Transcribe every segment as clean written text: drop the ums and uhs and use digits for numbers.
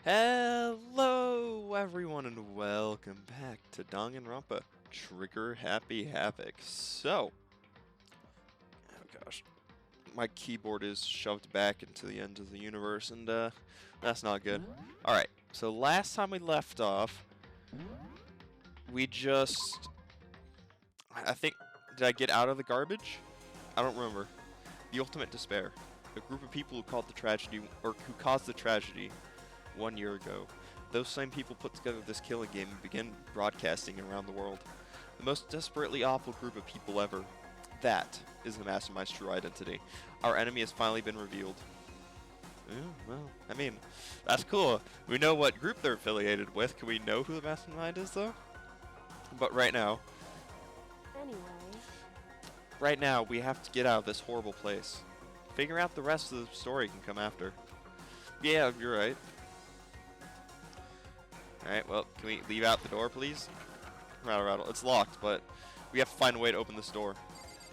Hello everyone and welcome back to Danganronpa Trigger Happy Havoc. So, oh gosh, my keyboard is shoved back into the end of the universe and that's not good. Alright, so last time we left off, we just, I think, did I get out of the garbage? I don't remember. The ultimate despair. A group of people who caused the tragedy 1 year ago. Those same people put together this killing game and began broadcasting around the world. The most desperately awful group of people ever. That is the Mastermind's true identity. Our enemy has finally been revealed. Well, I mean, that's cool. We know what group they're affiliated with. Can we know who the Mastermind is, though? But right now, we have to get out of this horrible place. Figuring out the rest of the story can come after. Yeah, you're right. Alright, well, can we leave out the door, please? Rattle. It's locked, but we have to find a way to open this door.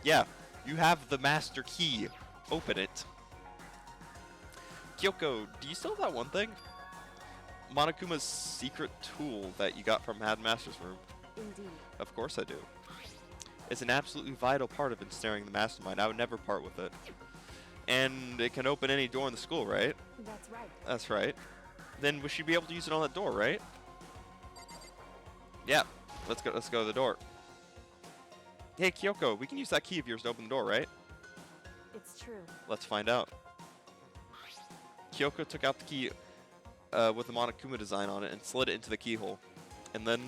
Yeah, you have the master key. Open it. Kyoko, do you still have that one thing? Monokuma's secret tool that you got from Headmaster's room. Indeed. Of course I do. It's an absolutely vital part of ensnaring the mastermind. I would never part with it. And it can open any door in the school, right? That's right. That's right. Then we should be able to use it on that door, right? Yeah. Let's go to the door. Hey, Kyoko, we can use that key of yours to open the door, right? It's true. Let's find out. Kyoko took out the key with the Monokuma design on it and slid it into the keyhole. And then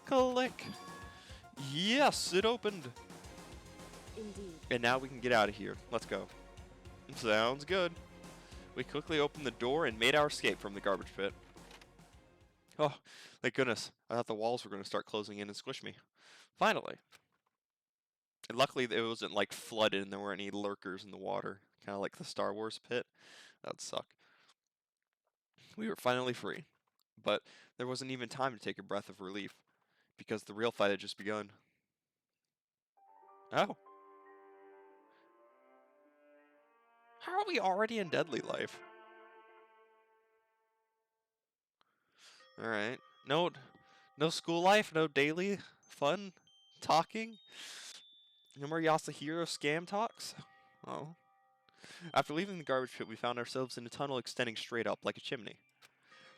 click. Yes, it opened. Indeed. And now we can get out of here. Let's go. Sounds good. We quickly opened the door and made our escape from the garbage pit. Oh, thank goodness. I thought the walls were going to start closing in and squish me. Finally. And luckily it wasn't like flooded and there weren't any lurkers in the water. Kind of like the Star Wars pit. That'd suck. We were finally free. But there wasn't even time to take a breath of relief. Because the real fight had just begun. Oh. How are we already in deadly life? Alright. No school life, no daily fun talking. No more Yasuhiro scam talks. Oh. After leaving the garbage pit, we found ourselves in a tunnel extending straight up like a chimney.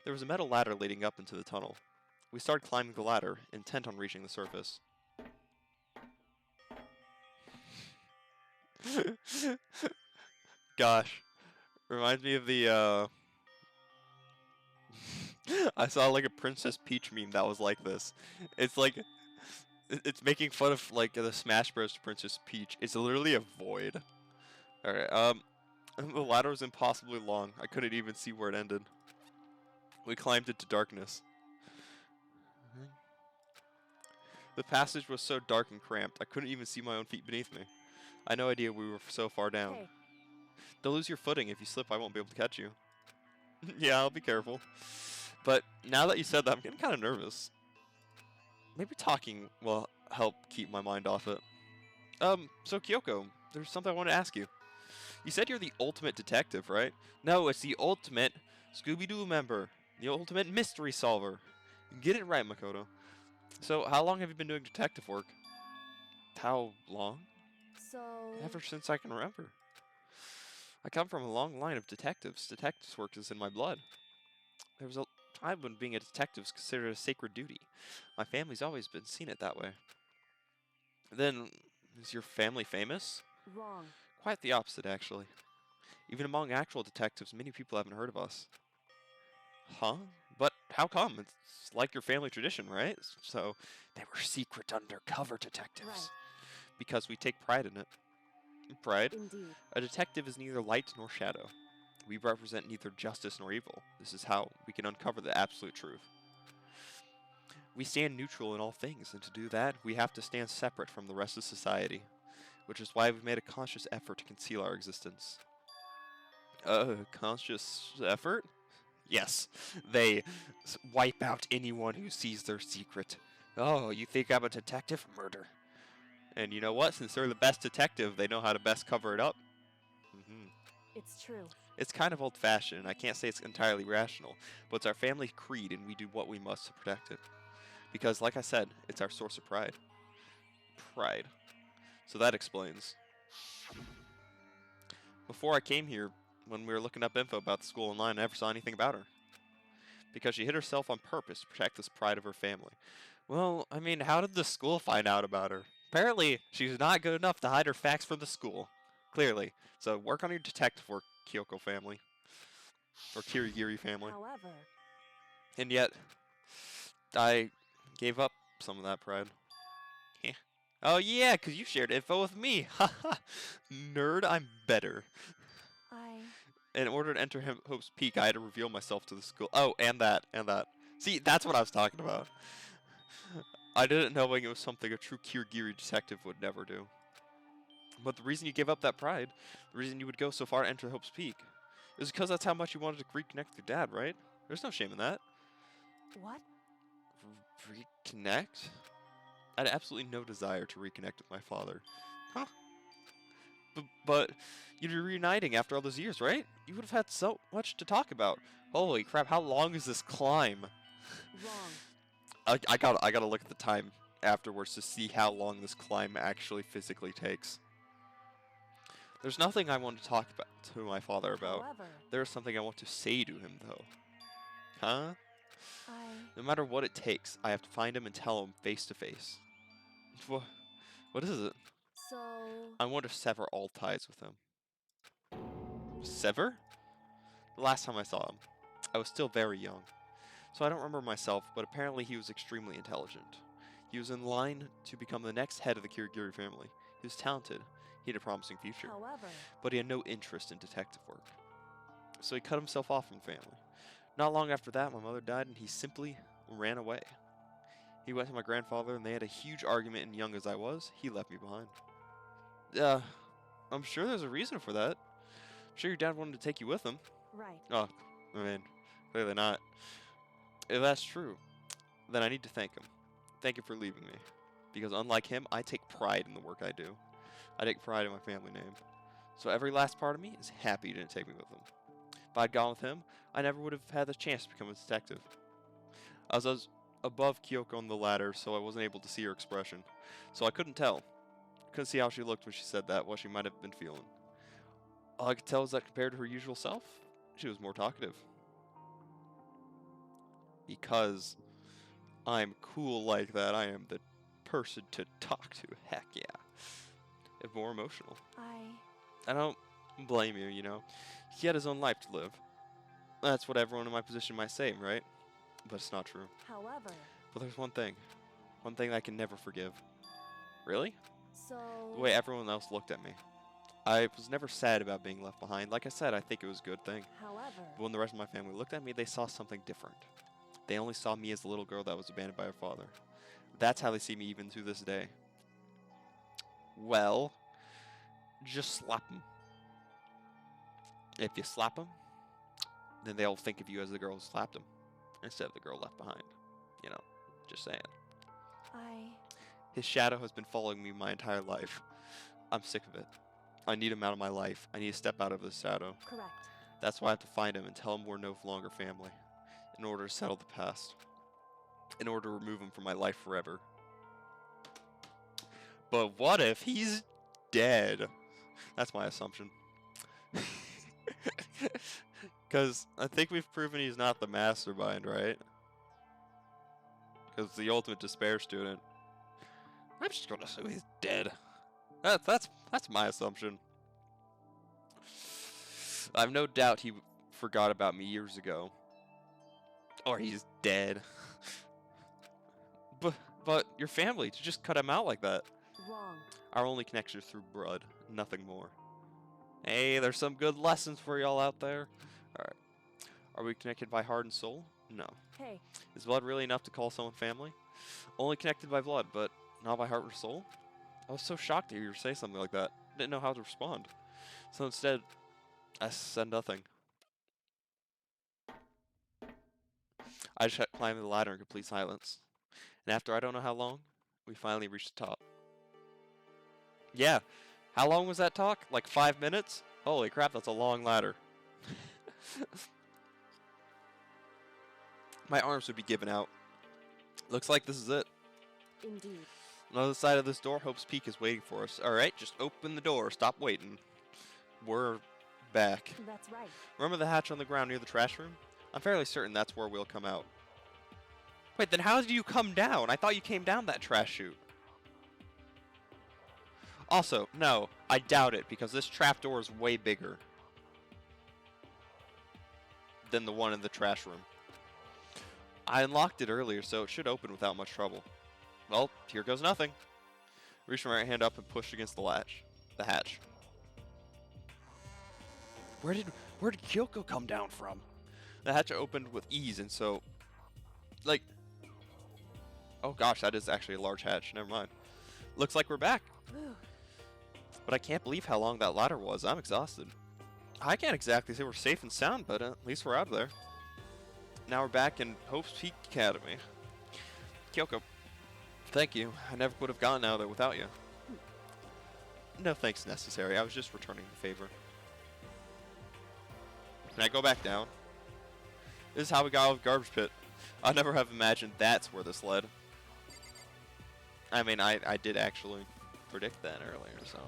There was a metal ladder leading up into the tunnel. We started climbing the ladder, intent on reaching the surface. Gosh. Reminds me of the, I saw like a Princess Peach meme that was like this. It's like, it's making fun of like the Smash Bros. Princess Peach. It's literally a void. Alright, the ladder was impossibly long. I couldn't even see where it ended. We climbed into darkness. The passage was so dark and cramped, I couldn't even see my own feet beneath me. I had no idea we were so far down. Hey. Don't lose your footing. If you slip, I won't be able to catch you. Yeah, I'll be careful. But now that you said that, I'm getting kind of nervous. Maybe talking will help keep my mind off it. So Kyoko, there's something I want to ask you. You said you're the ultimate detective, right? No, it's the ultimate Scooby-Doo member. The ultimate mystery solver. Get it right, Makoto. So, how long have you been doing detective work? How long? So... Ever since I can remember. I come from a long line of detectives. Detectives work is in my blood. There was a time when being a detective was considered a sacred duty. My family's always been seen it that way. Then, is your family famous? Wrong. Quite the opposite, actually. Even among actual detectives, many people haven't heard of us. Huh? But how come? It's like your family tradition, right? So, they were secret undercover detectives. Right. Because we take pride in it. Pride? Indeed. A detective is neither light nor shadow. We represent neither justice nor evil. This is how we can uncover the absolute truth. We stand neutral in all things, and to do that, we have to stand separate from the rest of society. Which is why we've made a conscious effort to conceal our existence. Conscious effort? Yes, they wipe out anyone who sees their secret. Oh, you think I'm a detective? Murder. And you know what? Since they're the best detective, they know how to best cover it up. It's true. It's kind of old-fashioned, and I can't say it's entirely rational, but it's our family creed, and we do what we must to protect it. Because, like I said, it's our source of pride. Pride. So that explains. Before I came here, when we were looking up info about the school online, I never saw anything about her. Because she hid herself on purpose to protect this pride of her family. Well, I mean, how did the school find out about her? Apparently, she's not good enough to hide her facts from the school. Clearly. So work on your detective work, Kyoko family. Or Kirigiri family. However, And yet, I gave up some of that pride. Heh. Oh yeah, 'cause you shared info with me. Haha. Nerd, I'm better. I... In order to enter Hope's Peak, I had to reveal myself to the school. Oh, and that. See, that's what I was talking about. I didn't know it was something a true Kirigiri detective would never do. But the reason you gave up that pride, the reason you would go so far to enter Hope's Peak, is because that's how much you wanted to reconnect with your dad, right? There's no shame in that. What? Reconnect? I had absolutely no desire to reconnect with my father. Huh? But you'd be reuniting after all those years, right? You would have had so much to talk about. Holy crap, how long is this climb? Wrong. I gotta look at the time afterwards to see how long this climb actually physically takes. There's nothing I want to talk about to my father about. However, There is something I want to say to him, though. Huh? I... No matter what it takes, I have to find him and tell him face to face. What is it? So... I want to sever all ties with him. Sever? The last time I saw him, I was still very young. So I don't remember myself, but apparently he was extremely intelligent. He was in line to become the next head of the Kirigiri family. He was talented. He had a promising future. However... But he had no interest in detective work. So he cut himself off from family. Not long after that, my mother died and he simply ran away. He went to my grandfather and they had a huge argument, and young as I was, he left me behind. I'm sure there's a reason for that. I'm sure your dad wanted to take you with him. Right. Oh, I mean, clearly not. If that's true, then I need to thank him. Thank him for leaving me. Because unlike him, I take pride in the work I do. I take pride in my family name. So every last part of me is happy he didn't take me with him. If I'd gone with him, I never would have had the chance to become a detective. I was above Kyoko on the ladder, so I wasn't able to see her expression. So I couldn't tell. Couldn't see how she looked when she said that, what she might have been feeling. All I could tell is that compared to her usual self, she was more talkative. Because I'm cool like that, I am the person to talk to. Heck yeah. And more emotional. I don't blame you, you know. He had his own life to live. That's what everyone in my position might say, right? But it's not true. However... But there's one thing I can never forgive. Really? So... The way everyone else looked at me. I was never sad about being left behind. Like I said, I think it was a good thing. However... But when the rest of my family looked at me, they saw something different. They only saw me as the little girl that was abandoned by her father. That's how they see me even to this day. Well, just slap them. If you slap them, then they'll think of you as the girl who slapped them, instead of the girl left behind. You know, just saying. His shadow has been following me my entire life. I'm sick of it. I need him out of my life. I need to step out of this shadow. Correct. That's why I have to find him and tell him we're no longer family. In order to settle the past. In order to remove him from my life forever. But what if he's dead? That's my assumption. Because I think we've proven he's not the mastermind, right? Because the ultimate despair student. I'm just gonna assume he's dead. That's my assumption. I have no doubt he forgot about me years ago. Or he's dead. But your family, to just cut him out like that. Wrong. Our only connection is through blood, nothing more. Hey, there's some good lessons for y'all out there. Alright. Are we connected by heart and soul? No. Hey. Is blood really enough to call someone family? Only connected by blood, but not by heart or soul? I was so shocked to hear you say something like that. Didn't know how to respond. So instead, I said nothing. I just kept climbing the ladder in complete silence. And after I don't know how long, we finally reached the top. Yeah. How long was that talk? Like 5 minutes? Holy crap, that's a long ladder. My arms would be given out. Looks like this is it. Indeed. On the other side of this door, Hope's Peak is waiting for us. Alright, just open the door. Stop waiting. We're back. That's right. Remember the hatch on the ground near the trash room? I'm fairly certain that's where we'll come out. Wait, then how did you come down? I thought you came down that trash chute. Also, no, I doubt it, because this trapdoor is way bigger than the one in the trash room. I unlocked it earlier, so it should open without much trouble. Well, here goes nothing. Reach my right hand up and push against the hatch. Where did Kyoko come down from? The hatch opened with ease, and so, like, oh gosh, that is actually a large hatch. Never mind. Looks like we're back. But I can't believe how long that ladder was. I'm exhausted. I can't exactly say we're safe and sound, but at least we're out of there. Now we're back in Hope's Peak Academy. Kyoko, thank you. I never would have gotten out of there without you. No thanks necessary. I was just returning the favor. Can I go back down? This is how we got out of the garbage pit. I never have imagined that's where this led. I mean, I did actually predict that earlier, so.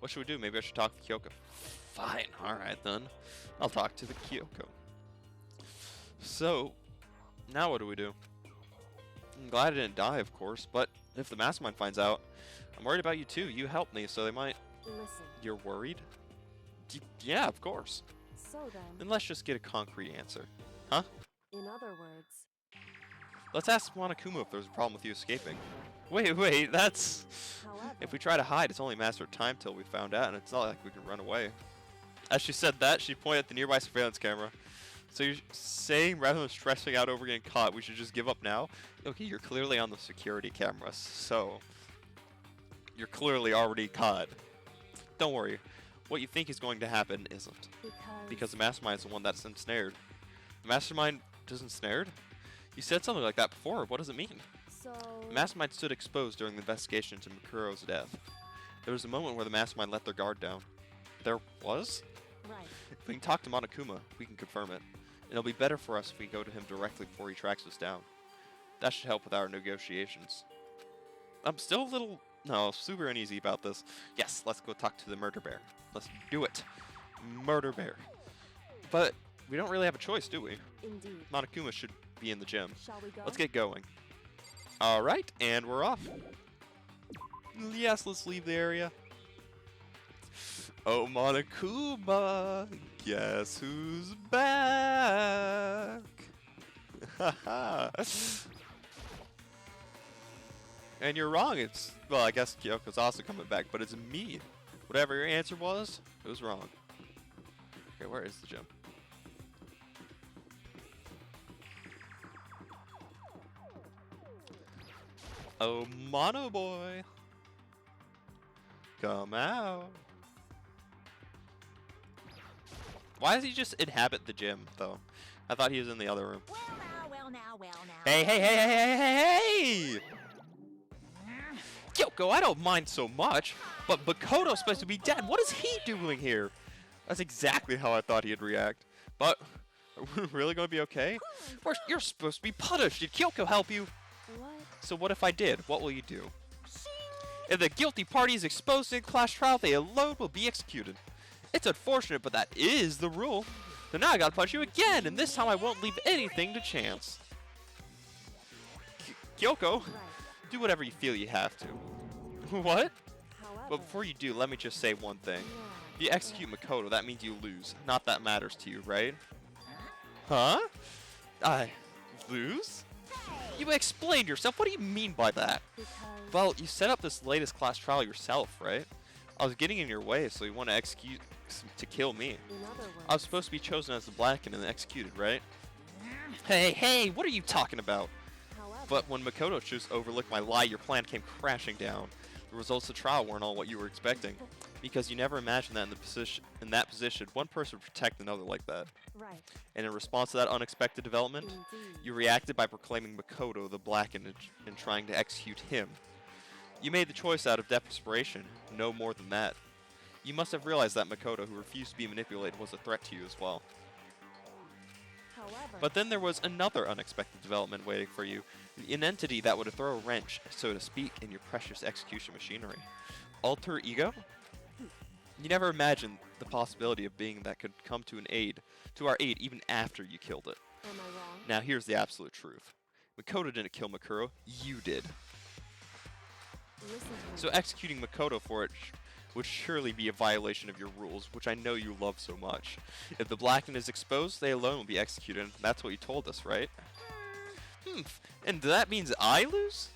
What should we do? Maybe I should talk to Kyoko. Fine, alright then. I'll talk to the Kyoko. So, now what do we do? I'm glad I didn't die, of course, but if the mastermind finds out, I'm worried about you too. You helped me, so they might... Listen. You're worried? Yeah, of course. So then, Then let's just get a concrete answer. Huh? in other words, Let's ask Monokuma if there's a problem with you escaping. Wait, that's... however, If we try to hide, it's only a matter of time till we found out, and it's not like we can run away. As she said that, she pointed at the nearby surveillance camera. So you're saying rather than stressing out over getting caught, we should just give up now? Okay, you're clearly on the security cameras, so... You're clearly already caught. Don't worry. What you think is going to happen isn't. Because the mastermind is the one that's ensnared. The mastermind is ensnared? You said something like that before. What does it mean? so The mastermind stood exposed during the investigation into Makuro's death. There was a moment where the mastermind let their guard down. There was? right. If we can talk to Monokuma, we can confirm it. And it'll be better for us if we go to him directly before he tracks us down. That should help with our negotiations. I'm still a little... No, super uneasy about this. Yes, let's go talk to the murder bear. Let's do it. Murder bear. But we don't really have a choice, do we? Indeed. Monokuma should be in the gym. Shall we go? Let's get going. Alright, and we're off. Yes, let's leave the area. Oh, Monokuma, guess who's back? And you're wrong, it's... Well, I guess Kyoko's also coming back, but it's me. Whatever your answer was, it was wrong. Okay, where is the gym? Oh, Mono Boy. Come out. Why does he just inhabit the gym, though? I thought he was in the other room. Well now. Hey! Kyoko, I don't mind so much, but Makoto's supposed to be dead. What is he doing here? That's exactly how I thought he'd react. But, are we really going to be okay? You're supposed to be punished. Did Kyoko help you? What? So what if I did? What will you do? If the guilty party is exposed in class trial, they alone will be executed. It's unfortunate, but that is the rule. So now I gotta punch you again, and this time I won't leave anything to chance. Kyoko, Right. do whatever you feel you have to. What? However, But before you do, let me just say one thing. yeah, If you execute Makoto, that means you lose. Not that matters to you, right? Huh? I lose? You explained yourself. What do you mean by that? because Well, you set up this latest class trial yourself, right? I was getting in your way, so you want to execute to kill me. in other words, I was supposed to be chosen as the black and then executed, right? Hey, what are you talking about? however, But when Makoto chose to overlook my lie, your plan came crashing down. The results of the trial weren't all what you were expecting. Because you never imagined that in that position, one person would protect another like that. right. And in response to that unexpected development, Indeed. you reacted by proclaiming Makoto the black and trying to execute him. You made the choice out of desperation, no more than that. You must have realized that Makoto, who refused to be manipulated, was a threat to you as well. However, But then there was another unexpected development waiting for you, an entity that would throw a wrench, so to speak, in your precious execution machinery. Alter ego? You never imagined the possibility of being that could come to our aid even after you killed it. am I wrong? Now here's the absolute truth. Makoto didn't kill Makuro, you did. Listen to me. So executing Makoto for it would surely be a violation of your rules, which I know you love so much. If the Blackened is exposed, they alone will be executed. That's what you told us, right? And that means I lose?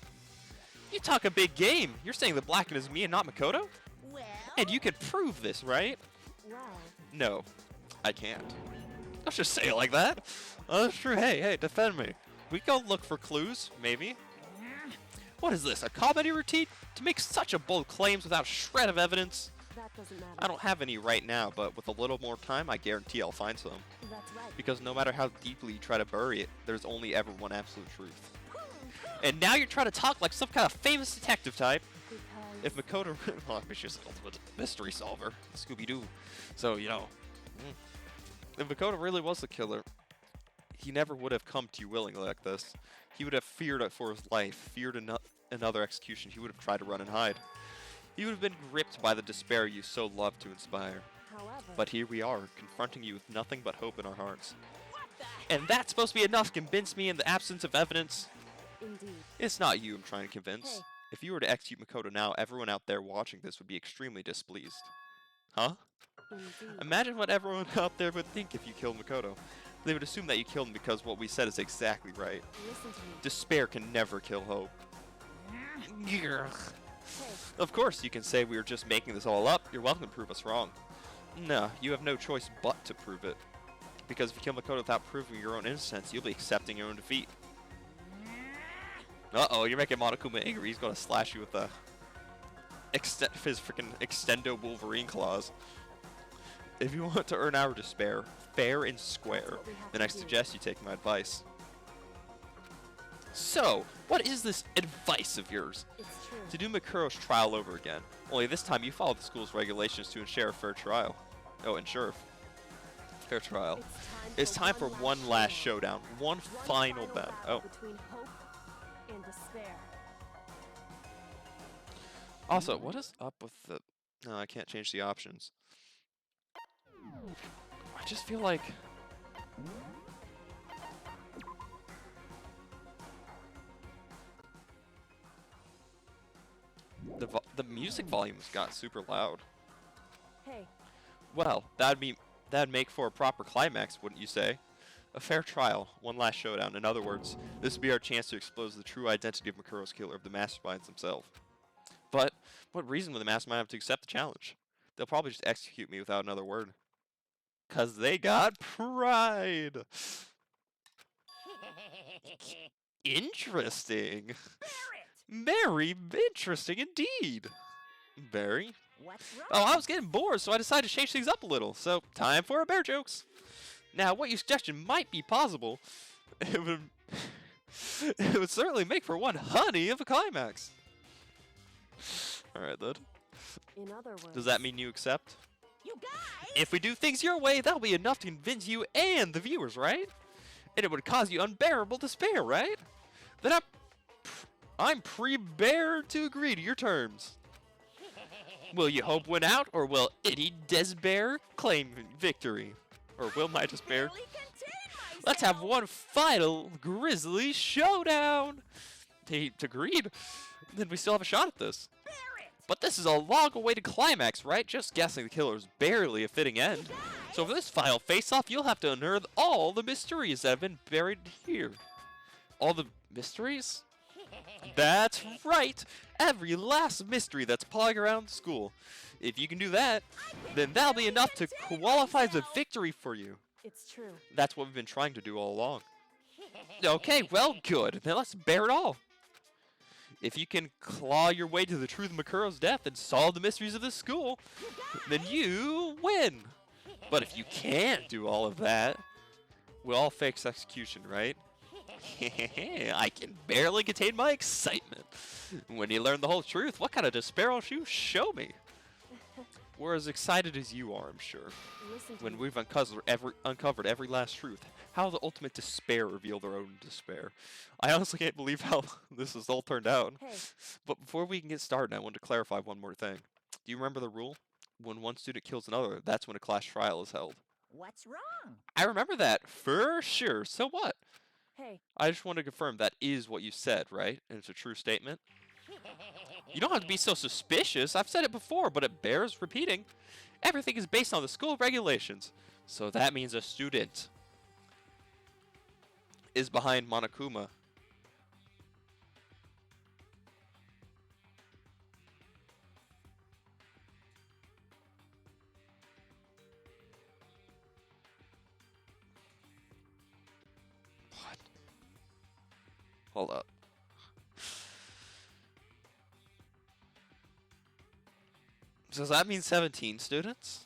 You talk a big game. You're saying the Blackened is me and not Makoto? Well, And you could prove this, right? well, No, I can't. Let's just say it like that. Oh, that's true. Hey, defend me. We go look for clues, maybe. What is this, a comedy routine? To make such a bold claims without a shred of evidence? that doesn't matter. I don't have any right now, but with a little more time, I guarantee I'll find some. That's right. Because no matter how deeply you try to bury it, there's only ever one absolute truth. And now you're trying to talk like some kind of famous detective type. Because If Makoto, well, she's the ultimate mystery solver, Scooby-Doo. So, you know, if Makoto really was the killer, he never would have come to you willingly like this. He would have feared it for his life, feared another execution. He would have tried to run and hide. He would have been gripped by the despair you so love to inspire. however, But here we are, confronting you with nothing but hope in our hearts. And that's supposed to be enough to convince me in the absence of evidence? indeed. It's not you I'm trying to convince. Hey. If you were to execute Makoto now, everyone out there watching this would be extremely displeased. Huh? Indeed. Imagine what everyone out there would think if you killed Makoto. They would assume that you killed him because what we said is exactly right. Listen to me. Despair can never kill hope. Hey, Of course, you can say we were just making this all up. You're welcome to prove us wrong. No, you have no choice but to prove it. Because if you kill Makoto without proving your own innocence, you'll be accepting your own defeat. Uh-oh, you're making Monokuma angry. He's gonna slash you with his freaking extendo Wolverine claws. If you want to earn our despair, fair and square, what we have then to I do. suggest you take my advice. So, what is this advice of yours? It's true. To do Makuro's trial over again. Only this time you follow the school's regulations to ensure a fair trial. Oh, ensure fair trial. It's time for one last showdown. One final battle. Oh, Between hope and despair. also, what is up with the... No, I can't change the options. I just feel like... The music volumes got super loud. Hey, Well, that'd make for a proper climax, wouldn't you say? A fair trial, one last showdown. In other words, this would be our chance to expose the true identity of Makuro's killer, of the masterminds themselves. But what reason would the mastermind have to accept the challenge? They'll probably just execute me without another word. 'Cause they got pride. Interesting. Very interesting indeed. Very. what's wrong? Oh, I was getting bored, so I decided to change things up a little. So, time for a bear jokes. Now, what you suggestion might be possible. It would certainly make for one honey of a climax. Alright, then. In other words, Does that mean you accept? you guys? If we do things your way, that'll be enough to convince you and the viewers, right? And it would cause you unbearable despair, right? Then I'm prepared to agree to your terms. Will you hope win out, or will Itty Despair claim victory? Or will my despair... Barely contain Let's have myself. one final grisly showdown! He agreed. Then we still have a shot at this. Bear it. But this is a long-awaited climax, right? Just guessing the killer is barely a fitting end. So for this final face-off, you'll have to unearth all the mysteries that have been buried here. All the mysteries? That's right! Every last mystery that's pawing around the school. If you can do that, then that'll be enough to qualify as a victory for you. It's true. That's what we've been trying to do all along. Okay, well, good. Then let's bear it all. If you can claw your way to the truth of Makuro's death and solve the mysteries of this school, then you win. But if you can't do all of that, we'll all face execution, right? I can barely contain my excitement. When you learn the whole truth, what kind of despair will you show me? we're as excited as you are, I'm sure, Listen to when me. we've uncovered every last truth. How the ultimate despair revealed their own despair. I honestly can't believe how this has all turned out. Hey. But before we can get started, I want to clarify one more thing. Do you remember the rule? When one student kills another, that's when a class trial is held. What's wrong? I remember that for sure. So what? Hey. I just want to confirm that is what you said, right? And it's a true statement. You don't have to be so suspicious. I've said it before, but it bears repeating. Everything is based on the school regulations. So that means a student is behind Monokuma. What? Hold up. Does that mean 17 students?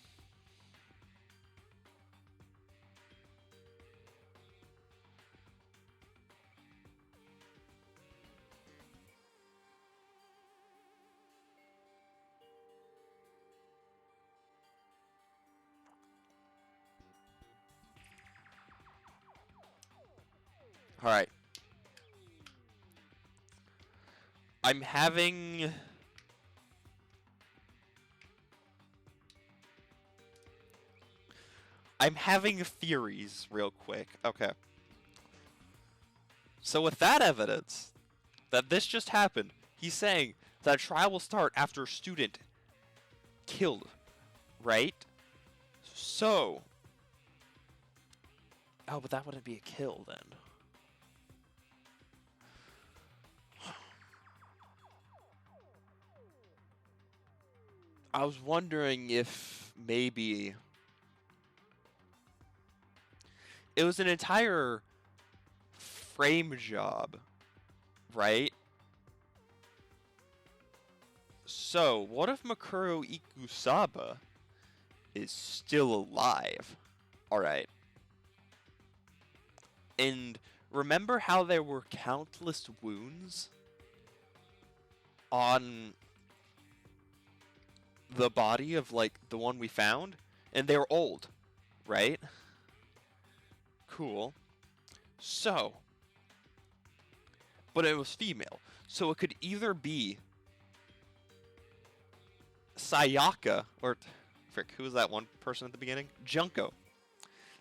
All right. I'm having theories real quick. Okay. So with that evidence that this just happened, he's saying that a trial will start after a student killed, right? So, oh, but that wouldn't be a kill then. I was wondering if maybe it was an entire frame job, right? So, what if Makuro Ikusaba is still alive? Alright. And remember how there were countless wounds on the body of, like, the one we found? And they were old, right? Cool. So, but it was female. So it could either be Sayaka, or, frick, who was that one person at the beginning? Junko.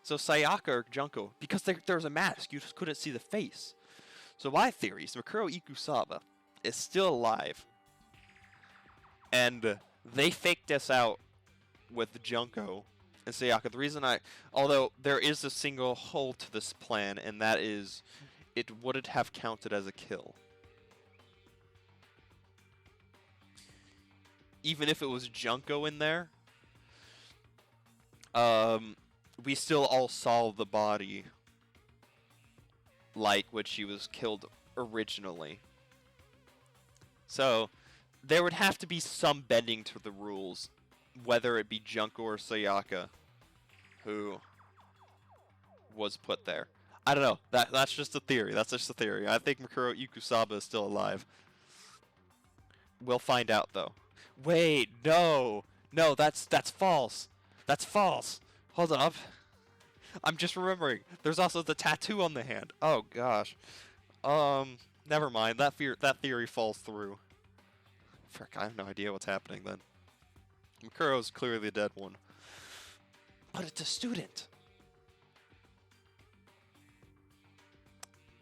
So Sayaka or Junko, because there's a mask, you just couldn't see the face. So my theory is Makuro Ikusaba is still alive. And they faked us out with Junko and Sayaka. The reason although there is a single hole to this plan, and that is, it wouldn't have counted as a kill. Even if it was Junko in there, we still all saw the body like when she was killed originally. So, there would have to be some bending to the rules, whether it be Junko or Sayaka who was put there. I don't know. That's just a theory. That's just a theory. I think Makuro Ikusaba is still alive. We'll find out, though. Wait, no. No, that's false. That's false. Hold up. I'm just remembering. There's also the tattoo on the hand. Oh, gosh. Never mind. That theory falls through. Frick, I have no idea what's happening then. Makuro's clearly the dead one. But it's a student.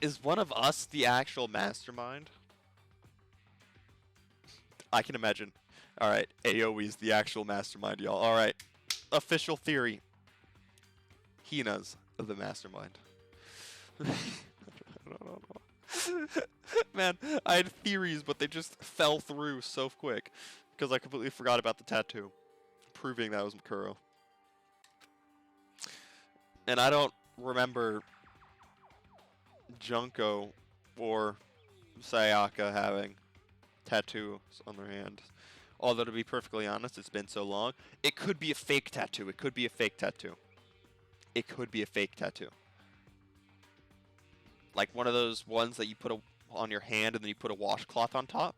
Is one of us the actual mastermind? I can imagine. Alright, Aoi's the actual mastermind, y'all. Alright, official theory. Hina's the mastermind. I don't know. Man, I had theories, but they just fell through so quick. Because I completely forgot about the tattoo. Proving that was Makuro. And I don't remember Junko or Sayaka having tattoos on their hand. Although, to be perfectly honest, it's been so long. It could be a fake tattoo. It could be a fake tattoo. It could be a fake tattoo. Like one of those ones that you put on your hand and then you put a washcloth on top.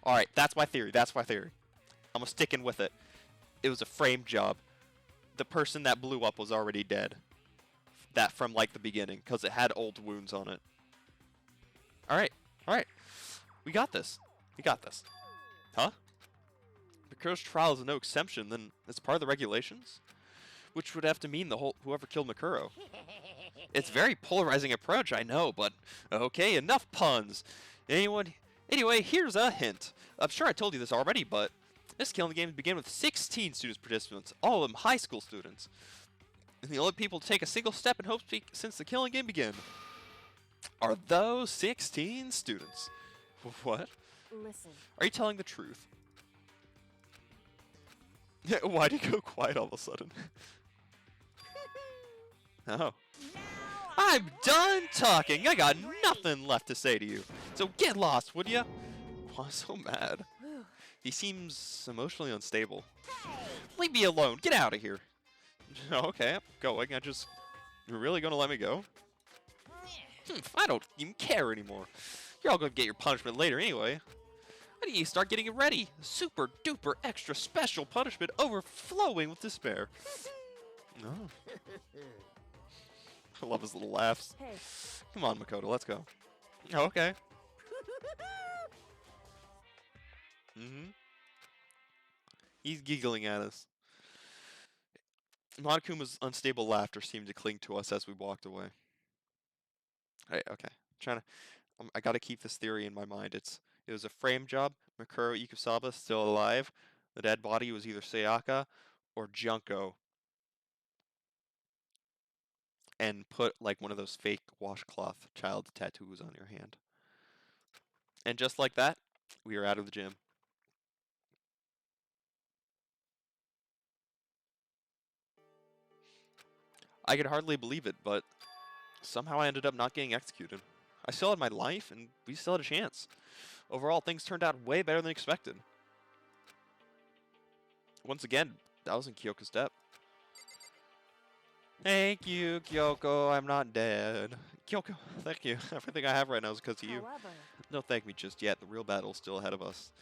Alright, that's my theory. That's my theory. I'm sticking with it. It was a frame job. The person that blew up was already dead. That from like the beginning, because it had old wounds on it. Alright, alright. We got this. We got this. Huh? Makoto's trial is no exception, then it's part of the regulations? Which would have to mean whoever killed Makuro. It's a very polarizing approach, I know, but okay, enough puns. Anyway, here's a hint. I'm sure I told you this already, but this killing game began with 16 students participants, all of them high school students. And the only people to take a single step in Hope's Peak since the killing game began are those 16 students. What? Listen. Are you telling the truth? Why'd you go quiet all of a sudden? Oh. I'm done talking! I got nothing left to say to you. So get lost, would ya? Why so mad? He seems emotionally unstable. Leave me alone. Get out of here. Okay, I'm going. You're really gonna let me go? I don't even care anymore. You're all gonna get your punishment later anyway. Why don't you start getting it ready? Super duper extra special punishment overflowing with despair. No. I love his little laughs. Hey. Come on, Makoto, let's go. Oh, okay. He's giggling at us. Monokuma's unstable laughter seemed to cling to us as we walked away. Hey, okay. I gotta keep this theory in my mind. It was a frame job. Makuro Ikusaba still alive. The dead body was either Sayaka or Junko. And put like one of those fake washcloth child tattoos on your hand. And just like that, we are out of the gym. I could hardly believe it, but somehow I ended up not getting executed. I still had my life, and we still had a chance. Overall, things turned out way better than expected. Once again, that was in Kyoko's step. Thank you, Kyoko, I'm not dead. Kyoko, thank you. Everything I have right now is because of you. However. Don't thank me just yet. The real battle's still ahead of us.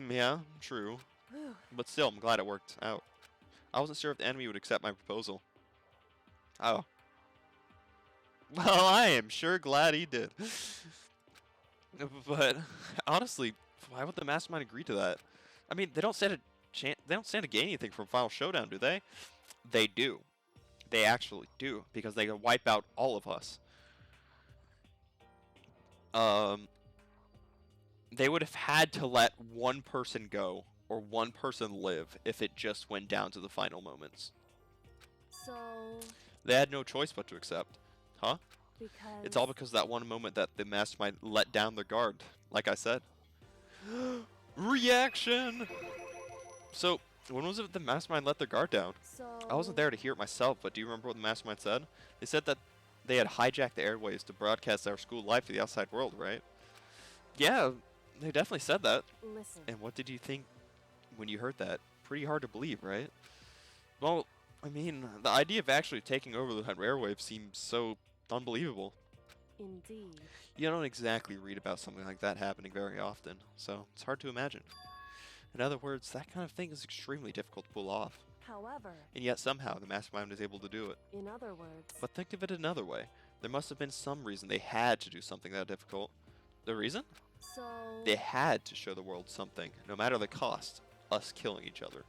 Yeah, true. But still, I'm glad it worked out. I wasn't sure if the enemy would accept my proposal. Oh. Well, I am sure glad he did. But honestly, why would the mastermind agree to that? I mean, they don't stand to gain anything from Final Showdown, do they? They do. They actually do, because they can wipe out all of us. They would have had to let one person go or one person live if it just went down to the final moments. So. They had no choice but to accept. Huh? Because. It's all because of that one moment that the mastermind let down their guard, like I said. Reaction! So, when was it the mastermind let their guard down? So. I wasn't there to hear it myself, but do you remember what the mastermind said? They said that they had hijacked the airwaves to broadcast our school life to the outside world, right? Yeah, they definitely said that. Listen. And what did you think when you heard that? Pretty hard to believe, right? Well, I mean, the idea of actually taking over the airwaves seems so unbelievable. Indeed. You don't exactly read about something like that happening very often, so it's hard to imagine. In other words, that kind of thing is extremely difficult to pull off. However. And yet somehow the mastermind was able to do it. In other words. But think of it another way. There must have been some reason they had to do something that difficult. The reason? So. They had to show the world something, no matter the cost. Us killing each other.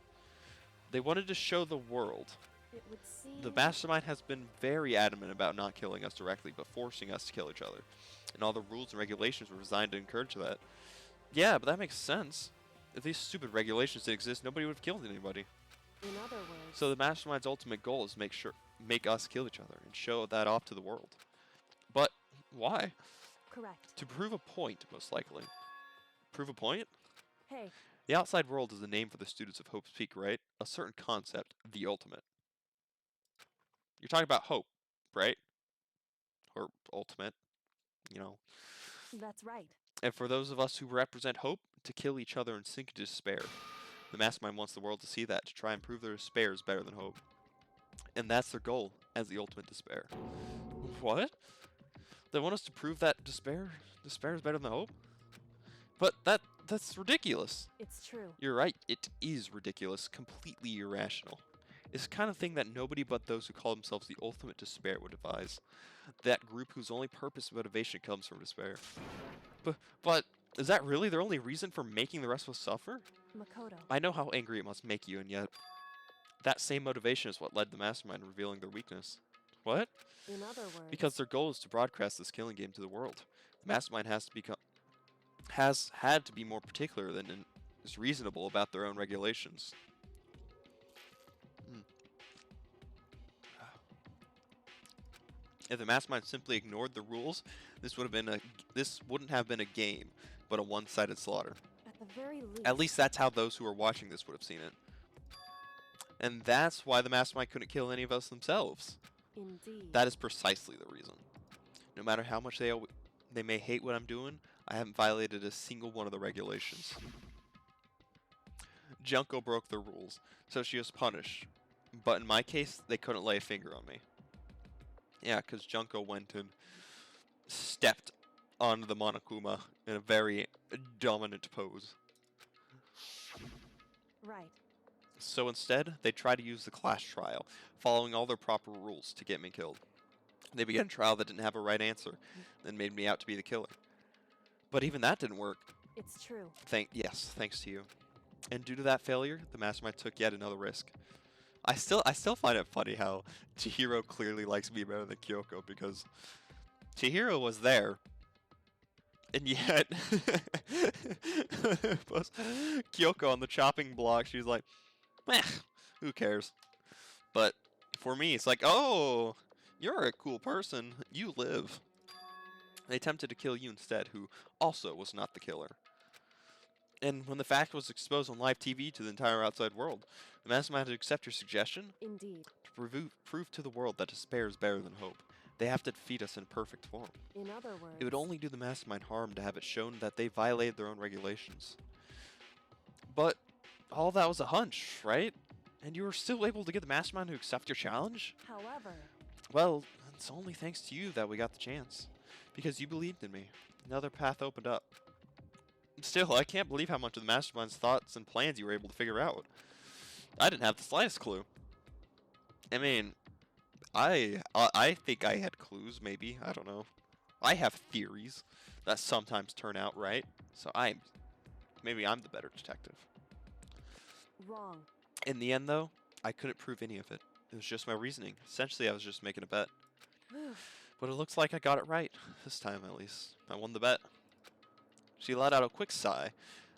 They wanted to show the world. It would seem. The mastermind has been very adamant about not killing us directly, but forcing us to kill each other. And all the rules and regulations were designed to encourage that. Yeah, but that makes sense. If these stupid regulations didn't exist, nobody would have killed anybody. In other words. So the mastermind's ultimate goal is to make us kill each other and show that off to the world. But why? Correct. To prove a point, most likely. Prove a point? Hey. The outside world is a name for the students of Hope's Peak, right? A certain concept, the ultimate. You're talking about hope, right? Or ultimate, you know. That's right. And for those of us who represent hope, to kill each other and sink into despair. The mastermind wants the world to see that, to try and prove their despair is better than hope. And that's their goal, as the ultimate despair. What? They want us to prove that despair is better than hope? But that That's ridiculous. It's true. You're right, it is ridiculous, completely irrational. It's the kind of thing that nobody but those who call themselves the ultimate despair would advise. That group whose only purpose and motivation comes from despair. But is that really their only reason for making the rest of us suffer? Makoto. I know how angry it must make you, and yet that same motivation is what led the Mastermind in revealing their weakness. What? In other words. Because their goal is to broadcast this killing game to the world. The Mastermind has had to be more particular than is reasonable about their own regulations. If the Mastermind simply ignored the rules, this wouldn't have been a game, but a one-sided slaughter. At the very least. At least that's how those who are watching this would have seen it. And that's why the Mastermind couldn't kill any of us themselves. Indeed. That is precisely the reason. No matter how much they may hate what I'm doing, I haven't violated a single one of the regulations. Junko broke the rules, so she was punished. But in my case, they couldn't lay a finger on me. Yeah, because Junko went and stepped onto the Monokuma in a very dominant pose. Right. So instead, they tried to use the class trial, following all their proper rules to get me killed. They began a trial that didn't have a right answer, and made me out to be the killer. But even that didn't work. It's true. Thanks to you. And due to that failure, the Mastermind took yet another risk. I still find it funny how Chihiro clearly likes me better than Kyoko, because Chihiro was there, and yet Kyoko on the chopping block, she's like, meh, who cares? But for me, it's like, oh, you're a cool person, you live. They attempted to kill you instead, who also was not the killer. And when the fact was exposed on live TV to the entire outside world, the Mastermind had to accept your suggestion. Indeed. To prove to the world that despair is better than hope. They have to defeat us in perfect form. In other words. It would only do the Mastermind harm to have it shown that they violated their own regulations. But all that was a hunch, right? And you were still able to get the Mastermind to accept your challenge? However. Well, it's only thanks to you that we got the chance. Because you believed in me. Another path opened up. Still, I can't believe how much of the Mastermind's thoughts and plans you were able to figure out. I didn't have the slightest clue. I mean, I think I had clues, maybe. I don't know. I have theories that sometimes turn out right. So maybe I'm the better detective. Wrong. In the end, though, I couldn't prove any of it. It was just my reasoning. Essentially, I was just making a bet. But it looks like I got it right. This time, at least. I won the bet. She let out a quick sigh.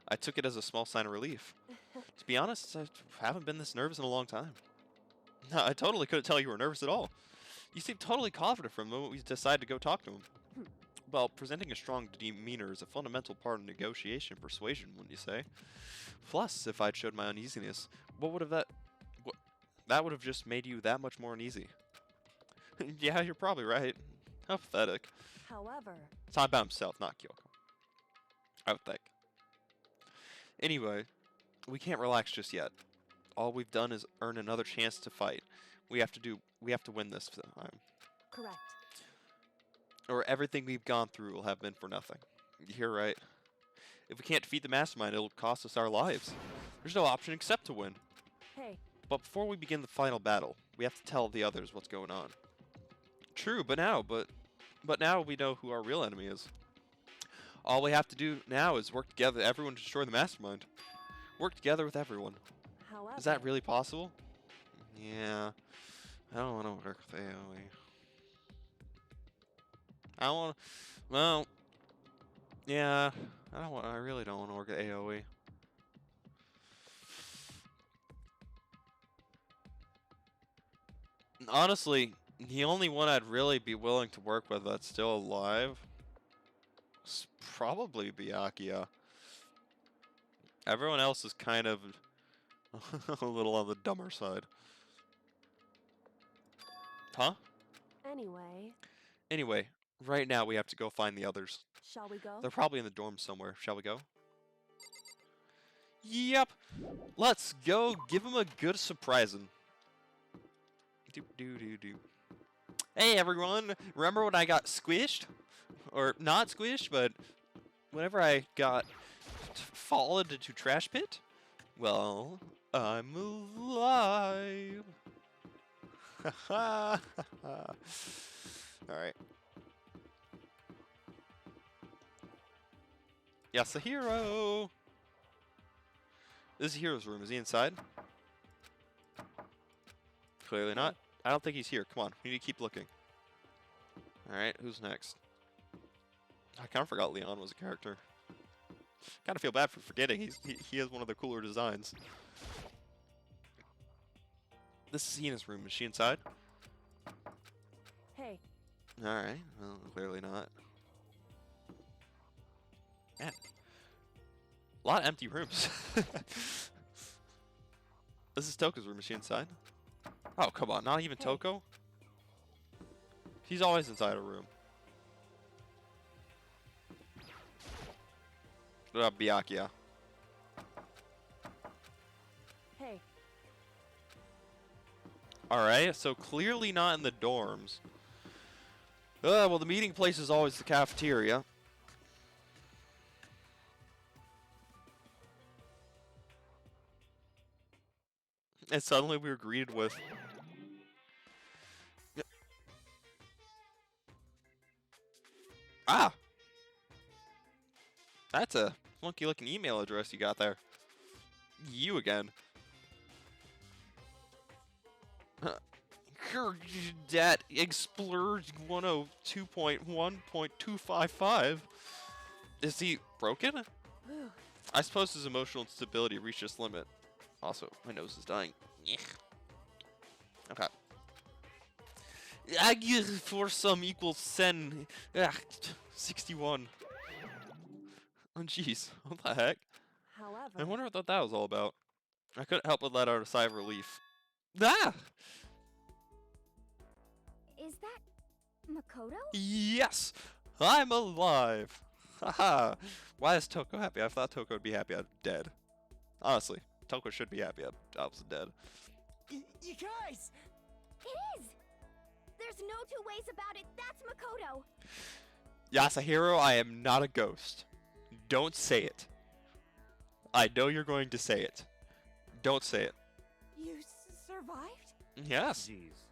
I took it as a small sign of relief. To be honest, I haven't been this nervous in a long time. No, I totally couldn't tell you were nervous at all. You seemed totally confident from the moment we decided to go talk to him. Well, presenting a strong demeanor is a fundamental part of negotiation and persuasion, wouldn't you say? Plus, if I'd showed my uneasiness, that would have just made you that much more uneasy. Yeah, you're probably right. How pathetic. However. It's not about himself, not Kyoko. I would think. Anyway, we can't relax just yet. All we've done is earn another chance to fight. We have to win this time. Correct. Or everything we've gone through will have been for nothing. You're right. If we can't defeat the Mastermind, it'll cost us our lives. There's no option except to win. Hey. But before we begin the final battle, we have to tell the others what's going on. True, but now we know who our real enemy is. All we have to do now is work together, everyone to destroy the Mastermind. Work together with everyone. However. Is that really possible? Yeah. I don't want to work with AoE. I really don't want to work at AoE. Honestly, the only one I'd really be willing to work with that's still alive is probably Byakuya. Everyone else is kind of a little on the dumber side. Huh? Anyway, right now we have to go find the others. Shall we go? They're probably in the dorm somewhere. Shall we go? Yep. Let's go give them a good surprising. Hey everyone, remember when I got squished? Or not squished, but whenever I got fallen into trash pit? Well, I'm alive. Alright. Yasuhiro! This is Hero's room. Is he inside? Clearly not. I don't think he's here. Come on, we need to keep looking. Alright, who's next? I kind of forgot Leon was a character. Kind of feel bad for forgetting. He has one of the cooler designs. This is Ina's room. Is she inside? Hey. Alright, well, clearly not. Man. A lot of empty rooms. This is Toko's room. Is she inside? Oh, come on. Not even Hey. Toko? She's always inside a room. Byakuya. Hey. Alright, so clearly not in the dorms. Well, the meeting place is always the cafeteria. And suddenly we were greeted with... Ah! That's a funky looking email address you got there. You again. Dat Explorer 102.1.255. Is he broken? Whew. I suppose his emotional instability reached its limit. Also, my nose is dying. Okay. I give for some equals 10. 61. Oh, jeez. What the heck? However. I wonder what that was all about. I couldn't help but let out a sigh of relief. Ah! Is that Makoto? Yes! I'm alive! Haha! Why is Toko happy? I thought Toko would be happy I'm dead. Honestly, Toko should be happy I was dead. You guys! It is! There's no two ways about it. That's Makoto. Yasuhiro, I am not a ghost. Don't say it. I know you're going to say it. Don't say it. You survived? Yes. Jeez.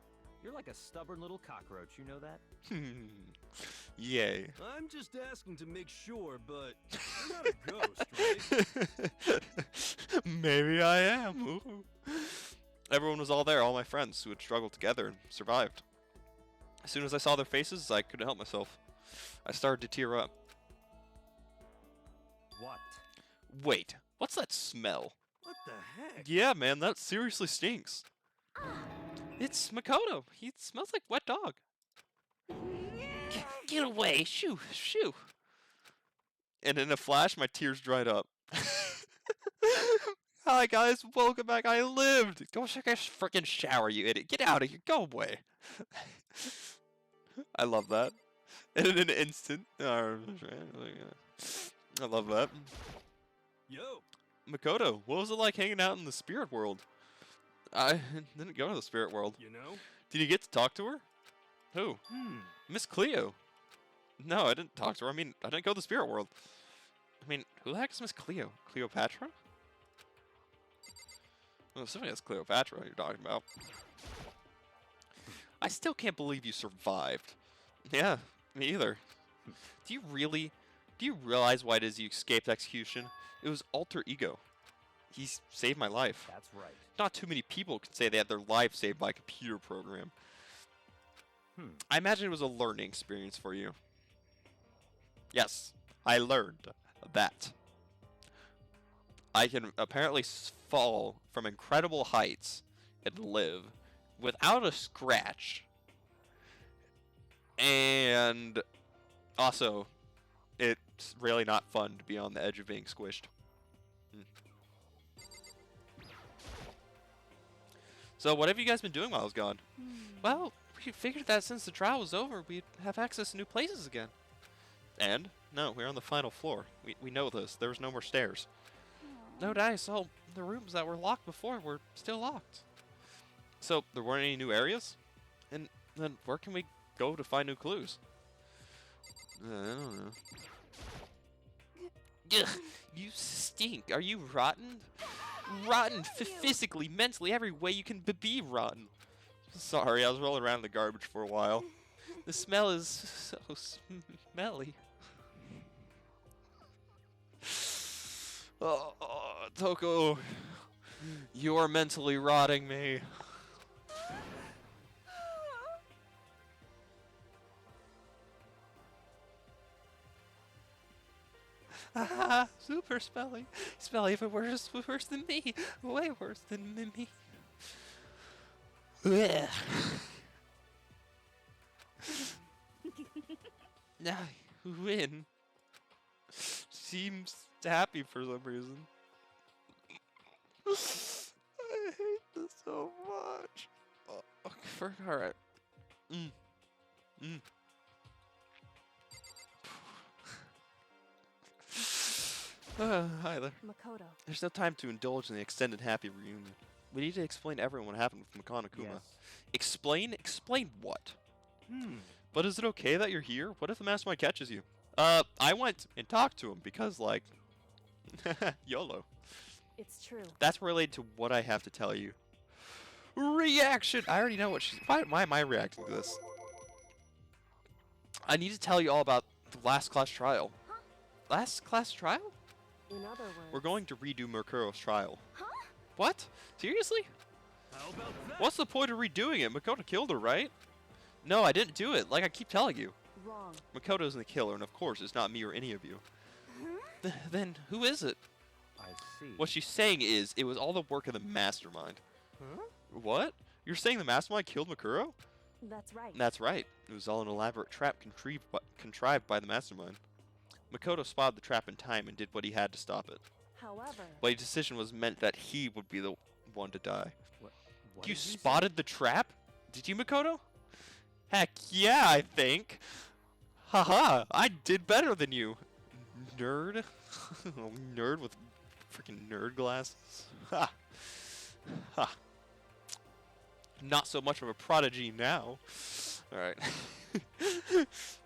You're like a stubborn little cockroach, you know that? Yay. I'm just asking to make sure, but you're not a ghost, right? Maybe I am. Ooh. Everyone was all there, all my friends who had struggled together and survived. As soon as I saw their faces, I couldn't help myself. I started to tear up. What? Wait, what's that smell? What the heck? Yeah, man, that seriously stinks. It's Makoto. He smells like wet dog. Get away! Shoo! Shoo! And in a flash, my tears dried up. Hi guys, welcome back. I lived. Go take a freaking shower, you idiot. Get out of here. Go away. I love that. And in an instant, I love that. Yo, Makoto, what was it like hanging out in the spirit world? I didn't go to the spirit world. you know? Did you get to talk to her? Who? Hmm. Miss Cleo. No, I didn't talk to her. I mean, I didn't go to the spirit world. I mean, who the heck is Miss Cleo? Cleopatra? Well, somebody has Cleopatra you're talking about. I still can't believe you survived. Yeah, me either. Do you realize why it is you escaped execution? It was alter ego. He saved my life. That's right. Not too many people can say they had their life saved by a computer program. I imagine it was a learning experience for you. Yes, I learned that. I can apparently fall from incredible heights and live without a scratch. And also, it's really not fun to be on the edge of being squished. So what have you guys been doing while I was gone? Well, we figured that since the trial was over, we'd have access to new places again. And? No, we're on the final floor. We know this. There was no more stairs. No dice. All the rooms that were locked before were still locked. So, there weren't any new areas? And then where can we go to find new clues? I don't know. Ugh, you stink. Are you rotten? Rotten physically, mentally, every way you can be rotten. Sorry, I was rolling around in the garbage for a while. The smell is so smelly. Oh, Toko, you are mentally rotting me. Ah, super smelly. Smelly, but worse than me. Way worse than me. Ugh. I win. Seems happy for some reason. I hate this so much. Oh, okay, alright. Hi there. Makoto. There's no time to indulge in the extended happy reunion. We need to explain to everyone what happened with Makoto Kuma. Yes. Explain? Explain what? Hmm. But is it okay that you're here? What if the mastermind catches you? I went and talked to him because, like, YOLO. It's true. That's related to what I have to tell you. Reaction! I already know what she's... Why am I reacting to this? I need to tell you all about the last class trial. Last class trial? In other words, We're going to redo Mercuro's trial. Huh? What? Seriously? How about that? What's the point of redoing it? Makoto killed her, right? No, I didn't do it, like I keep telling you. wrong. Makoto isn't the killer, and of course, it's not me or any of you. Then, who is it? I see. What she's saying is, it was all the work of the mastermind. Huh? What? You're saying the mastermind killed Makuro? That's right. That's right. It was all an elaborate trap contrived by the mastermind. Makoto spotted the trap in time and did what he had to stop it. However, But his decision was meant that he would be the one to die. What You did say? spotted the trap? Did you, Makoto? Heck yeah, I think. Haha, I did better than you. Nerd? Nerd with freaking nerd glasses? Ha! Ha! Not so much of a prodigy now. Alright.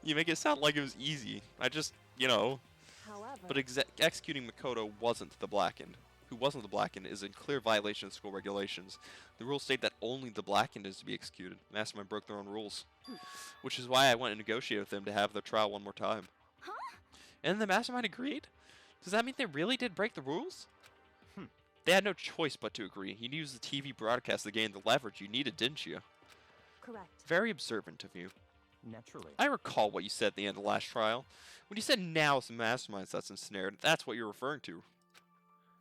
You make it sound like it was easy. I just, you know. however, But executing Makoto wasn't the Blackened. Who wasn't the Blackened is in clear violation of school regulations. The rules state that only the Blackened is to be executed. Mastermind broke their own rules. Which is why I went and negotiated with them to have their trial one more time. Huh? And the Mastermind agreed? Does that mean they really did break the rules? Hmm. They had no choice but to agree. You used the TV broadcast to gain the leverage you needed, didn't you? correct. Very observant of you. Naturally. I recall what you said at the end of the last trial. When you said now it's the Masterminds that's ensnared, that's what you're referring to.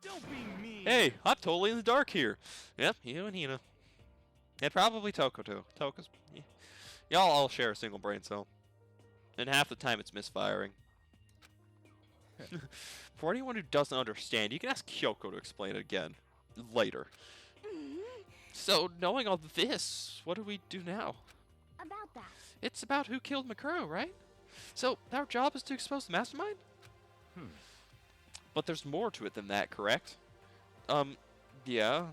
Don't be mean. Hey, I'm totally in the dark here. Yep, you and Hina. And probably Toko too. Toko's... Y'all all share a single brain cell. And half the time it's misfiring. For anyone who doesn't understand, you can ask Kyoko to explain it again. Later. So, knowing all this, what do we do now? About that. It's about who killed Makuro, right? So, our job is to expose the mastermind? Hmm. But there's more to it than that, correct? Yeah.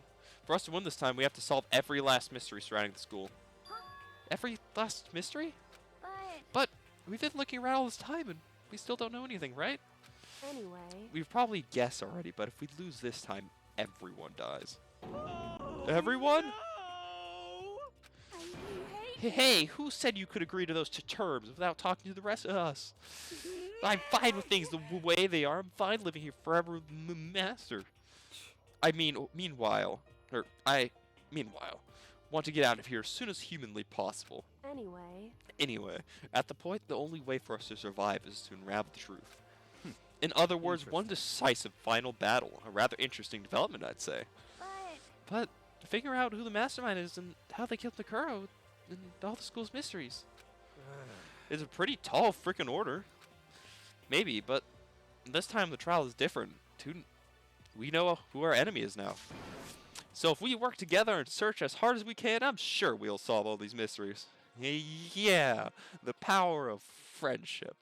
For us to win this time, we have to solve every last mystery surrounding the school. Huh? Every last mystery? But But we've been looking around all this time and we still don't know anything, right? Anyway, We've probably guessed already, but if we lose this time, everyone dies. Everyone? No! Hey, who said you could agree to those terms without talking to the rest of us? I'm fine with things the way they are. I'm fine living here forever with the master. Meanwhile, want to get out of here as soon as humanly possible. anyway, Anyway, at the point, the only way for us to survive is to unravel the truth. In other words, one decisive final battle. A rather interesting development, I'd say. But figure out who the mastermind is and how they killed Makuro and all the school's mysteries. It's a pretty tall frickin' order. Maybe, but this time the trial is different. We know who our enemy is now. So if we work together and search as hard as we can, I'm sure we'll solve all these mysteries. Yeah, the power of friendship.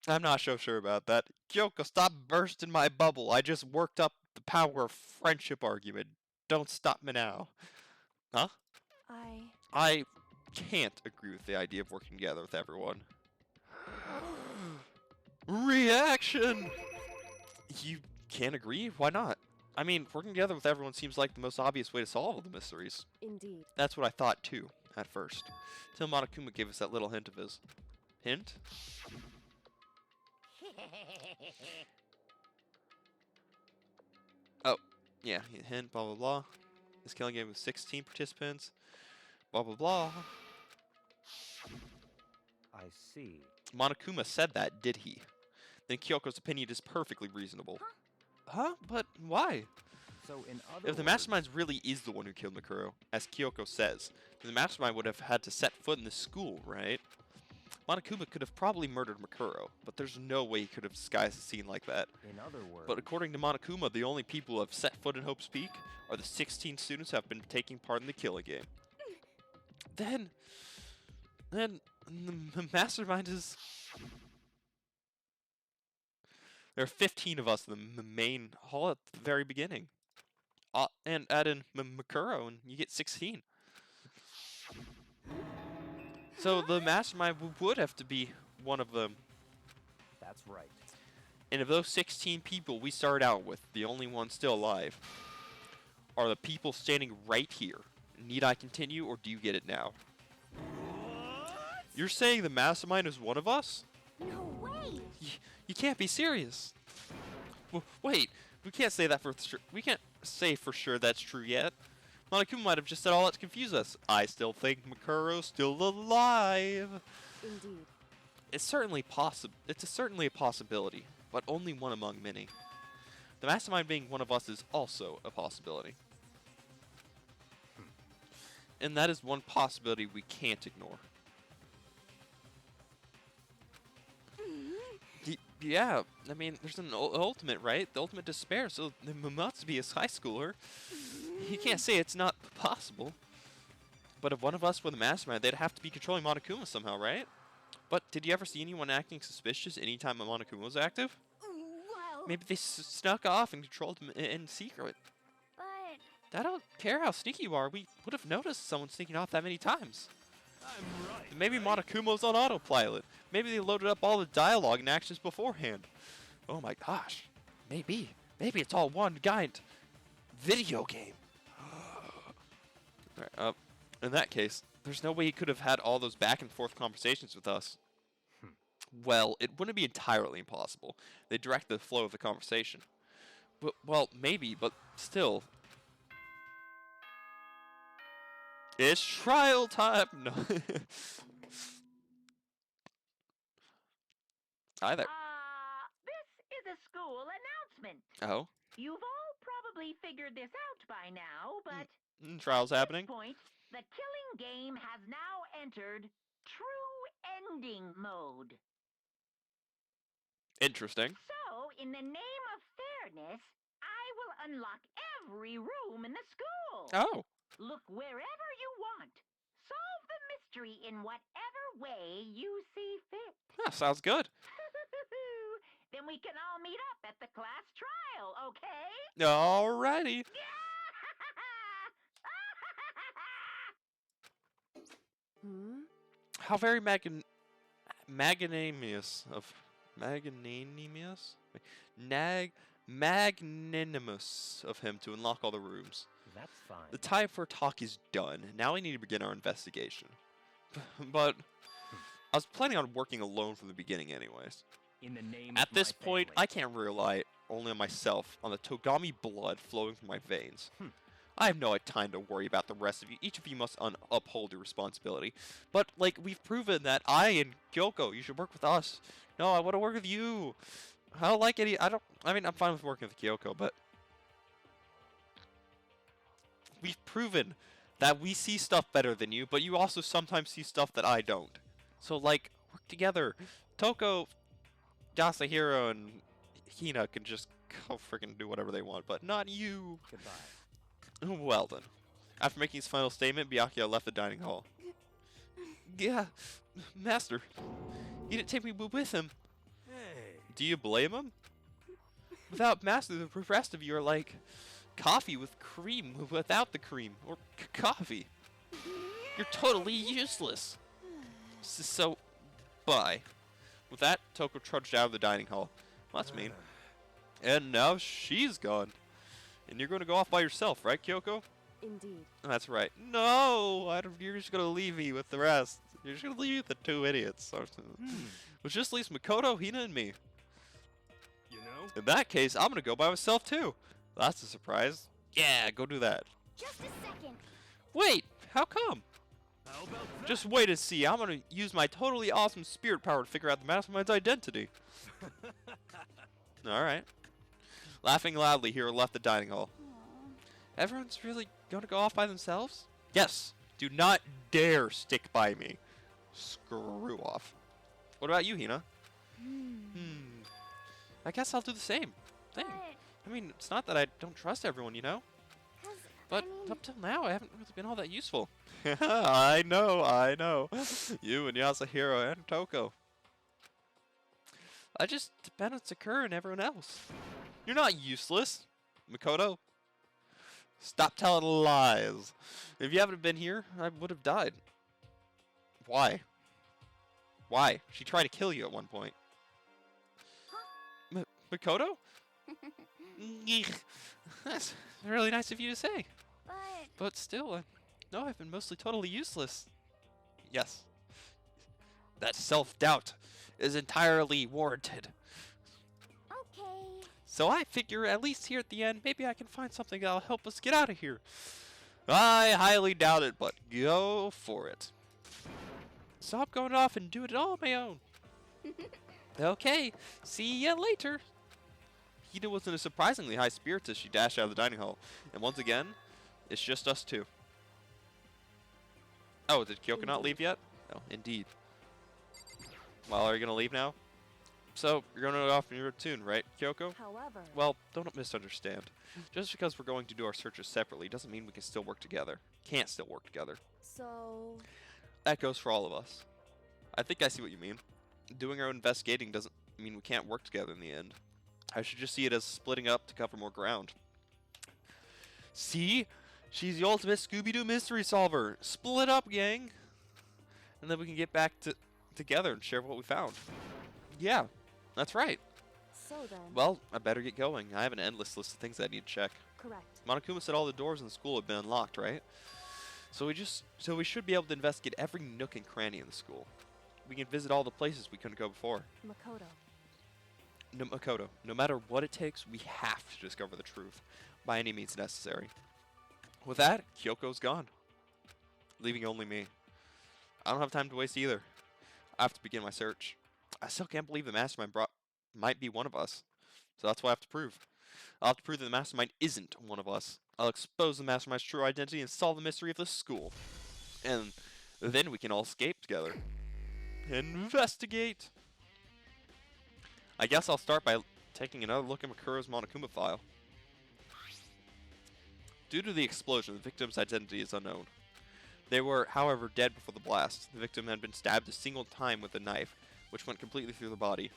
I'm not so sure about that. Kyoko, stop bursting my bubble. I just worked up the power of friendship argument. Don't stop me now. Huh? I can't agree with the idea of working together with everyone. Reaction! You can't agree? Why not? I mean, working together with everyone seems like the most obvious way to solve all the mysteries. Indeed. That's what I thought too, at first. Till Monokuma gave us that little hint of his. Hint? Oh, yeah, hint, blah blah blah. This killing game with 16 participants. Blah blah blah. I see. Monokuma said that, did he? Then Kyoko's opinion is perfectly reasonable. Huh? But why? So in other If the words, mastermind really is the one who killed Makuro, as Kyoko says, then the mastermind would have had to set foot in this school, right? Monokuma could have probably murdered Makuro, but there's no way he could have disguised a scene like that. in other words, But according to Monokuma, the only people who have set foot in Hope's Peak are the 16 students who have been taking part in the killing game. Then the mastermind is... There are 15 of us in the main hall at the very beginning. And add in Makuro and you get 16. So the mastermind would have to be one of them. that's right. And of those 16 people we started out with, the only ones still alive are the people standing right here. Need I continue, or do you get it now? You're saying the mastermind is one of us? No way! You can't be serious. Wait, we can't say that for sure. We can't say for sure that's true yet. Monokuma might have just said all that to confuse us. I still think Makuro's still alive. Indeed. It's certainly possible. It's certainly a possibility, but only one among many. The mastermind being one of us is also a possibility. And that is one possibility we can't ignore. Yeah, I mean, there's an ultimate, right? The ultimate despair, so there must be a high schooler. You can't say it's not possible. But if one of us were the mastermind, they'd have to be controlling Monokuma somehow, right? But did you ever see anyone acting suspicious anytime Monokuma was active? Well, Maybe they snuck off and controlled him in secret. but I don't care how sneaky you are, we would have noticed someone sneaking off that many times. I'm right. Maybe right? Monokuma's on autopilot. Maybe they loaded up all the dialogue and actions beforehand. Oh my gosh. Maybe. Maybe it's all one giant video game. Alright, in that case, there's no way he could have had all those back and forth conversations with us. Well, it wouldn't be entirely impossible. They direct the flow of the conversation. But, well, maybe, but still. It's trial time! No. Hi there. This is a school announcement. Oh? You've all probably figured this out by now, but Trial's happening? at this point, the killing game has now entered true ending mode. Interesting. So, in the name of fairness, I will unlock every room in the school. Oh. Look wherever you want. Solve the mystery in whatever way you see fit. Huh, sounds good. Then we can all meet up at the class trial, okay? Alrighty. Hmm? How very magnanimous of magnanimous of him to unlock all the rooms. That's fine. The time for talk is done. Now we need to begin our investigation. But I was planning on working alone from the beginning anyways. In the name At of this my point, family. I can't rely only on myself, on the Togami blood flowing from my veins. Hmm. I have no time to worry about the rest of you. Each of you must uphold your responsibility. But, like, we've proven that I and Kyoko, you should work with us. No, I want to work with you. I don't like any... I mean, I'm fine with working with Kyoko, but... We've proven that we see stuff better than you, but you also sometimes see stuff that I don't. So, like, work together. Toko, Yasuhiro, and Hina can just go freaking do whatever they want, but not you. Goodbye. Well then. After making his final statement, Byakuya left the dining hall. Yeah, Master. He didn't take me with him. Hey. Do you blame him? Without Master, the rest of you are like coffee with cream without the cream, or coffee. You're totally useless. So, bye. With that, Toko trudged out of the dining hall. Well, that's mean. And now she's gone. And you're going to go off by yourself, right, Kyoko? Indeed. That's right. No! You're just going to leave me with the rest. You're just going to leave me with the two idiots. Which just leaves Makoto, Hina, and me. You know? In that case, I'm going to go by myself, too. That's a surprise. Yeah, go do that. Just a second. Wait! How come? How about that? Just wait and see. I'm going to use my totally awesome spirit power to figure out the mastermind's identity. Alright. Laughing loudly, Hiro left the dining hall. Everyone's really going to go off by themselves? Yes. Do not dare stick by me. Screw off. What about you, Hina? I guess I'll do the same thing. I mean, it's not that I don't trust everyone, you know? But up till now, I haven't really been all that useful. I know. You and Yasuhiro and Toko. I just depend on Sakura and everyone else. You're not useless, Makoto. Stop telling lies. If you haven't been here, I would have died. Why? Why? She tried to kill you at one point. Makoto? Eek. That's really nice of you to say. But still, no, I've been mostly totally useless. Yes. That self-doubt is entirely warranted. Okay. So I figure, at least here at the end, maybe I can find something that'll help us get out of here. I highly doubt it, but go for it. So I'm going off and do it all on my own. Okay, see ya later. Hina was in a surprisingly high spirits as she dashed out of the dining hall. And once again, it's just us two. Oh, did Kyoko not leave yet? Oh, indeed. Well, are you going to leave now? So, you're going to go off in your tune, right, Kyoko? However, Well, don't misunderstand. Just because we're going to do our searches separately doesn't mean we can still work together. Can't still work together. so That goes for all of us. I think I see what you mean. Doing our own investigating doesn't mean we can't work together in the end. I should just see it as splitting up to cover more ground. See? She's the ultimate Scooby-Doo mystery solver. Split up, gang. And then we can get back together and share what we found. Yeah, that's right. so then. Well, I better get going. I have an endless list of things I need to check. Correct. Monokuma said all the doors in the school had been unlocked, right? So we should be able to investigate every nook and cranny in the school. We can visit all the places we couldn't go before. Makoto. No, Makoto, no matter what it takes, we have to discover the truth, by any means necessary. With that, Kyoko's gone, leaving only me. I don't have time to waste either. I have to begin my search. I still can't believe the mastermind might be one of us. So that's what I have to prove. I'll have to prove that the mastermind isn't one of us. I'll expose the mastermind's true identity and solve the mystery of the school. And then we can all escape together. Investigate! I guess I'll start by taking another look at Makuro's Monokuma file. Due to the explosion, the victim's identity is unknown. They were, however, dead before the blast. The victim had been stabbed a single time with a knife, which went completely through the body.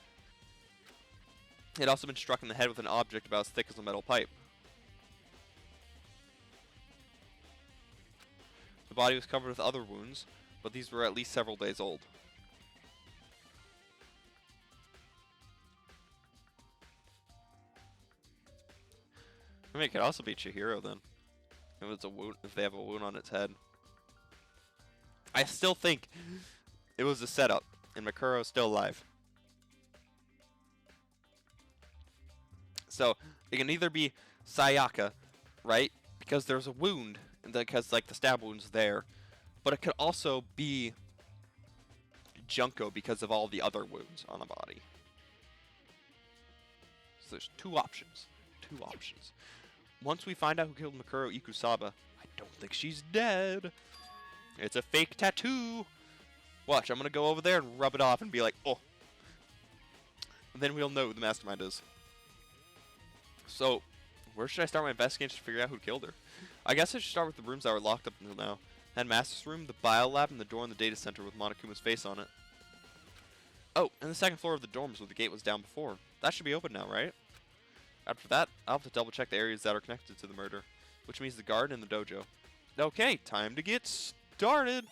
It had also been struck in the head with an object about as thick as a metal pipe. The body was covered with other wounds, but these were at least several days old. I mean, it could also be Chihiro then, if it's a wound, if they have a wound on its head. I still think it was a setup, and Makuro's still alive. So it can either be Sayaka, right? Because there's a wound, and because like the stab wound's there, but it could also be Junko because of all the other wounds on the body. So there's two options. Two options. Once we find out who killed Makuro Ikusaba, I don't think she's dead. It's a fake tattoo. Watch, I'm gonna go over there and rub it off and be like, oh. And then we'll know who the mastermind is. So, where should I start my investigation to figure out who killed her? I guess I should start with the rooms that were locked up until now. Headmaster's room, the bio lab, and the door in the data center with Monokuma's face on it. Oh, and the second floor of the dorms where the gate was down before. That should be open now, right? After that, I'll have to double check the areas that are connected to the murder, which means the garden and the dojo. Okay, time to get started!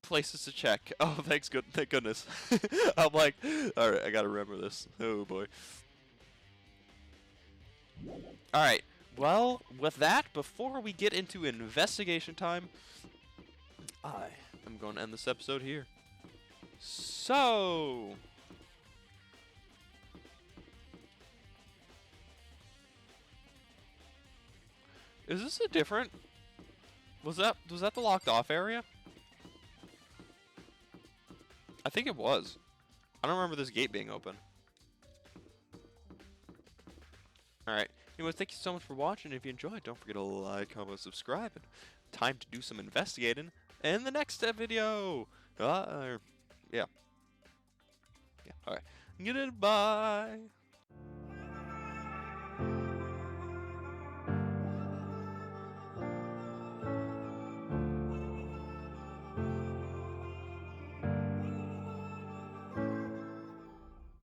places to check. Oh, thank goodness. I'm like, all right, I gotta remember this. Oh boy. All right. Well, with that, before we get into investigation time, I am going to end this episode here. So, is this a different? Was that the locked off area? I think it was. I don't remember this gate being open. Alright. Anyways, thank you so much for watching. If you enjoyed, don't forget to like, comment, subscribe. And time to do some investigating in the next video. Yeah. Yeah, alright. Goodbye.